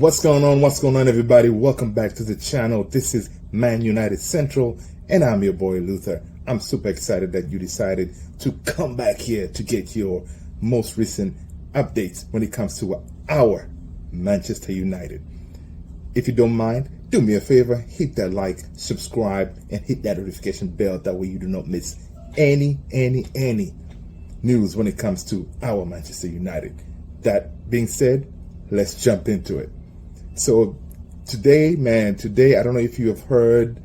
What's going on? What's going on, everybody? Welcome back to the channel. This is Man United Central, and I'm your boy Luther. I'm super excited that you decided to come back here to get your most recent updates when it comes to our Manchester United. If you don't mind, do me a favor, hit that like, subscribe, and hit that notification bell. That way you do not miss any news when it comes to our Manchester United. That being said, let's jump into it. So today, I don't know if you have heard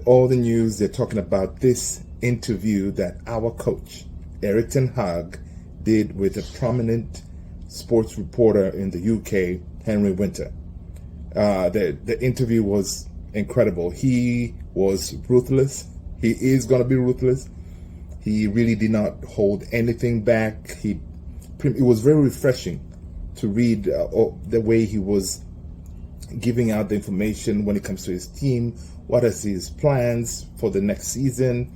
all the news. They're talking about this interview that our coach, Teh Hag, did with a prominent sports reporter in the UK, Henry Winter. The interview was incredible. He was ruthless. He is going to be ruthless. He really did not hold anything back. It was very refreshing to read the way he was giving out the information when it comes to his team, what is his plans for the next season,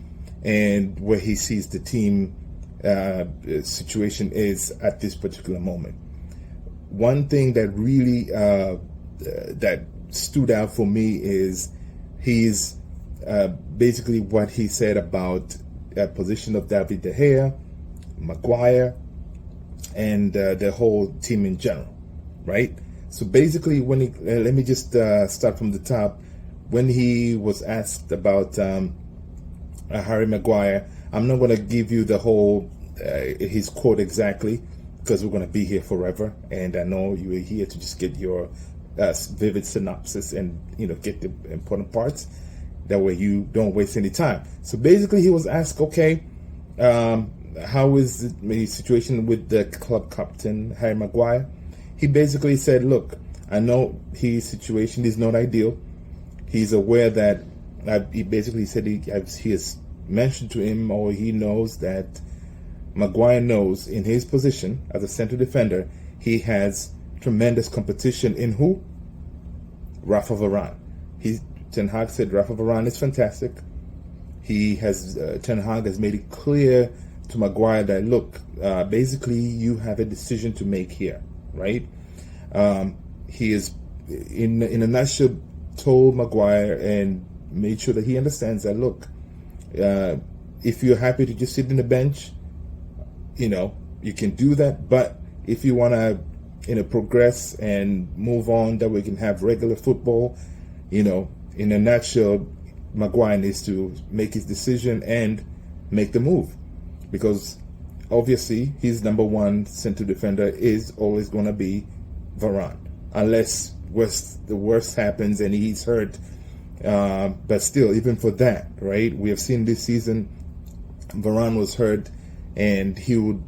and where he sees the team situation is at this particular moment. One thing that really that stood out for me is he's basically what he said about the position of David De Gea, Maguire, and the whole team in general, right? So basically, when he, let me just start from the top. When he was asked about Harry Maguire, I'm not going to give you the whole his quote exactly, because we're going to be here forever, and I know you are here to just get your vivid synopsis and get the important parts. That way you don't waste any time. So basically, he was asked, okay, how is the situation with the club captain, Harry Maguire? He basically said, look, I know his situation is not ideal. He's aware that, he basically said he has mentioned to him, or he knows that Maguire knows in his position as a central defender, he has tremendous competition in who? Rafa Varane. Teh Hag said Rafa Varane is fantastic. Teh Hag has made it clear to Maguire that, look, basically you have a decision to make here, right? He is, in a nutshell, told Maguire and made sure that he understands that, look, if you're happy to just sit in the bench, you can do that. But if you want to, progress and move on, that we can have regular football, in a nutshell, Maguire needs to make his decision and make the move. Because obviously his number one central defender is always going to be Varane, unless the worst happens and he's hurt. But still, even for that, right? We have seen this season, Varane was hurt, and he would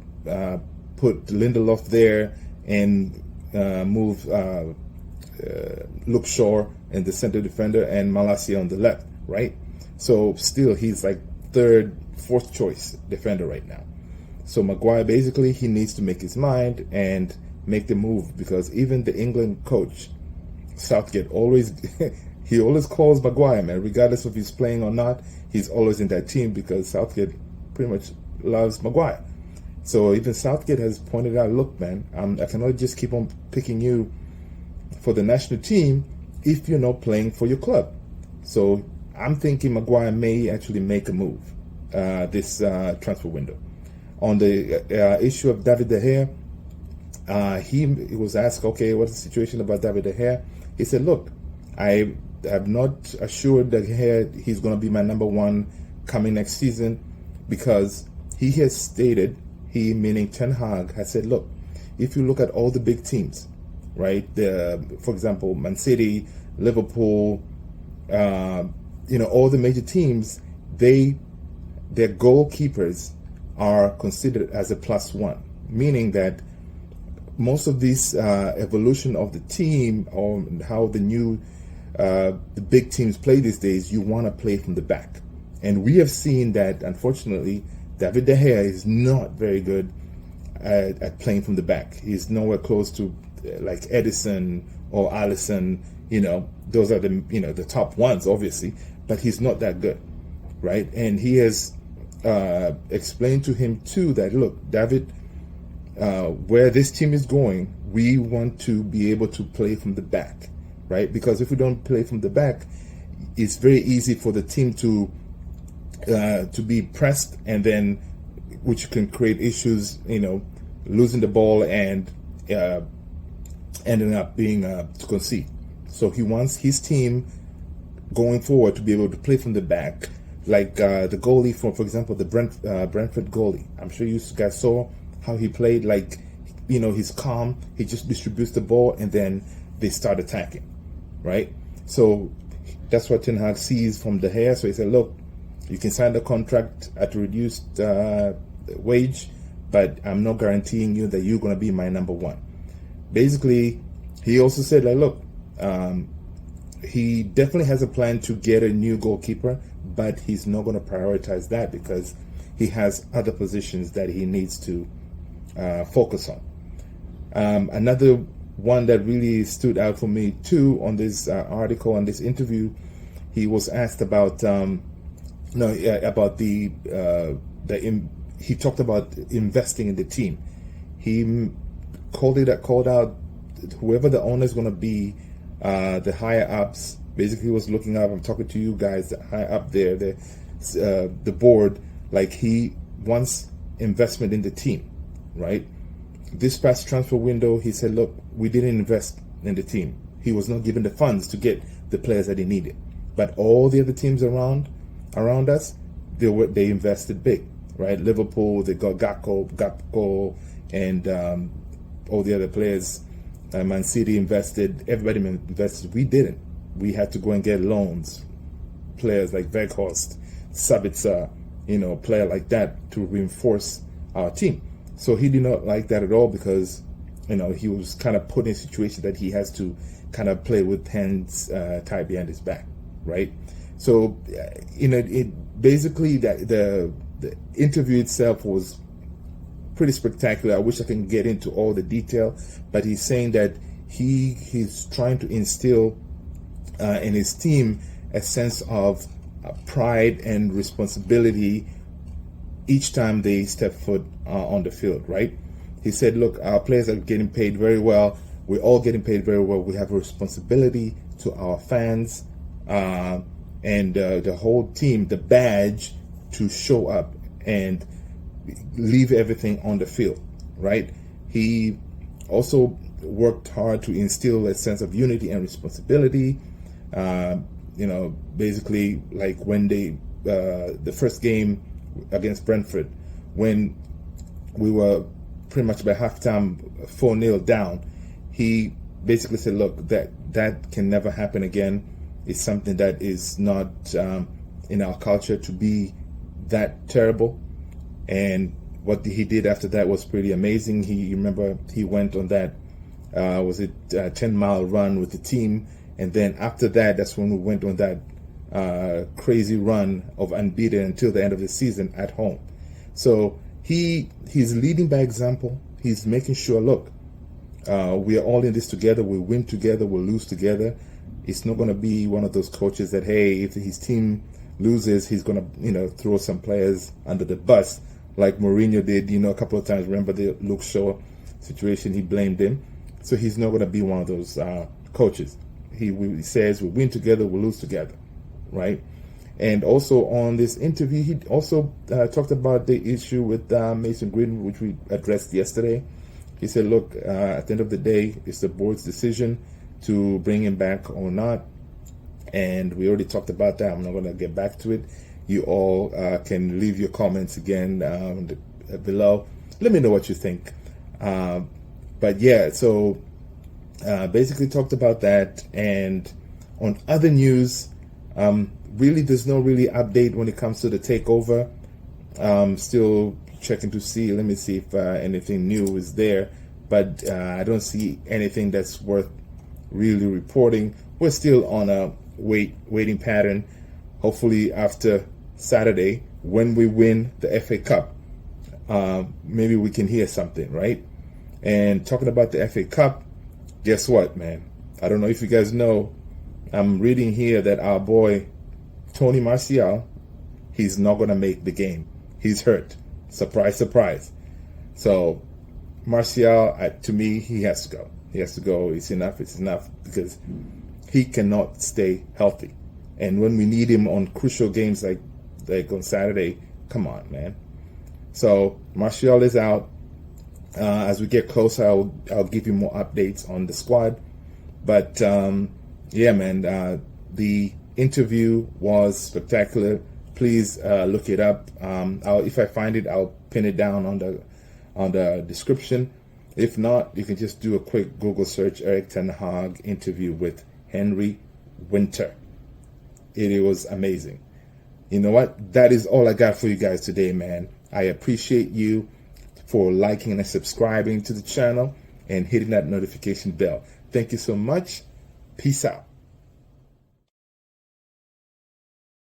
put Lindelof there and move Luke Shaw and the center defender and Malacia on the left, right? So still, he's like third, fourth choice defender right now. So Maguire, basically, he needs to make his mind and make the move, because even the England coach, Southgate, he always calls Maguire, man, regardless of he's playing or not. He's always in that team because Southgate pretty much loves Maguire. So even Southgate has pointed out, look, man, I cannot just keep on picking you for the national team if you're not playing for your club. So I'm thinking Maguire may actually make a move this transfer window. On the issue of David De Gea, he was asked, okay, what's the situation about David De Gea? He said, look, I have not assured De Gea he's going to be my number one coming next season, because he has stated, he meaning Teh Hag, has said, look, if you look at all the big teams, right, for example, Man City, Liverpool, all the major teams, their goalkeepers are considered as a +1, meaning that most of this evolution of the team, or how the big teams play these days, you want to play from the back. And we have seen that, unfortunately, David De Gea is not very good at playing from the back. He's nowhere close to like Edison or Alisson. Those are the top ones, obviously, but he's not that good, right? And he has explained to him too that, look, David, where this team is going, we want to be able to play from the back, right? Because if we don't play from the back, it's very easy for the team to be pressed, and then which can create issues, losing the ball and ending up being to concede. So he wants his team going forward to be able to play from the back, like the goalie for example, the Brentford goalie. I'm sure you guys saw how he played. Like, he's calm. He just distributes the ball, and then they start attacking, right? So that's what Ten Hag sees from De Gea. So he said, look, you can sign the contract at a reduced wage, but I'm not guaranteeing you that you're going to be my number one. Basically, he also said, like, look, he definitely has a plan to get a new goalkeeper, but he's not going to prioritize that because he has other positions that he needs to focus on. Another one that really stood out for me too on this article, on this interview, he was asked about he talked about investing in the team. He called out whoever the owner is going to be, the higher ups. Basically, was looking up. I'm talking to you guys, the high up there, the board. Like, he wants investment in the team, right? This past transfer window, he said, look, we didn't invest in the team. He was not given the funds to get the players that he needed. But all the other teams around us, they invested big, right? Liverpool, they got Gakpo, and all the other players. Man City invested. Everybody invested. We didn't. We had to go and get loans. Players like Weghorst, Sabitzer, player like that to reinforce our team. So he did not like that at all because, he was kind of put in a situation that he has to kind of play with hands tied behind his back, right? So, it basically the interview itself was pretty spectacular. I wish I can get into all the detail, but he's saying that he's trying to instill in his team a sense of pride and responsibility each time they step foot on the field, right? He said, look, our players are getting paid very well. We're all getting paid very well. We have a responsibility to our fans and the whole team, the badge, to show up and leave everything on the field, right? He also worked hard to instill a sense of unity and responsibility. Basically, like when the first game against Brentford, when we were pretty much by halftime 4-0 down, he basically said, look, that can never happen again. It's something that is not in our culture to be that terrible. And what he did after that was pretty amazing. He went on that 10-mile run with the team, and then after that, that's when we went on that crazy run of unbeaten until the end of the season at home. So he's leading by example. He's making sure, look, we are all in this together. We win together. We'll lose together. It's not going to be one of those coaches that, hey, if his team loses, he's going to throw some players under the bus like Mourinho did a couple of times. Remember the Luke Shaw situation? He blamed him. So he's not going to be one of those coaches. He says we win together, we lose together, right? And also on this interview, he also talked about the issue with Mason Greenwood, which we addressed yesterday. He said, look, at the end of the day, it's the board's decision to bring him back or not. And we already talked about that. I'm not going to get back to it. You all can leave your comments again below. Let me know what you think. But yeah, so basically talked about that. And on other news, really there's no really update when it comes to the takeover. Still checking to see. Let me see if anything new is there. But I don't see anything that's worth really reporting. We're still on a waiting pattern. Hopefully after Saturday, when we win the FA Cup, maybe we can hear something, right? And talking about the FA Cup, guess what, man? I don't know if you guys know, I'm reading here that our boy Tony Martial, he's not going to make the game. He's hurt. Surprise, surprise. So Martial, to me, he has to go. He has to go. It's enough. It's enough, because he cannot stay healthy. And when we need him on crucial games like on Saturday, come on, man. So Martial is out. As we get closer, I'll give you more updates on the squad. But yeah, man, the interview was spectacular. Please look it up. If I find it, I'll pin it down on the description. If not, you can just do a quick Google search, Erik Ten Hag interview with Henry Winter. It was amazing. You know what? That is all I got for you guys today, man. I appreciate you for liking and subscribing to the channel and hitting that notification bell. Thank you so much. Peace out.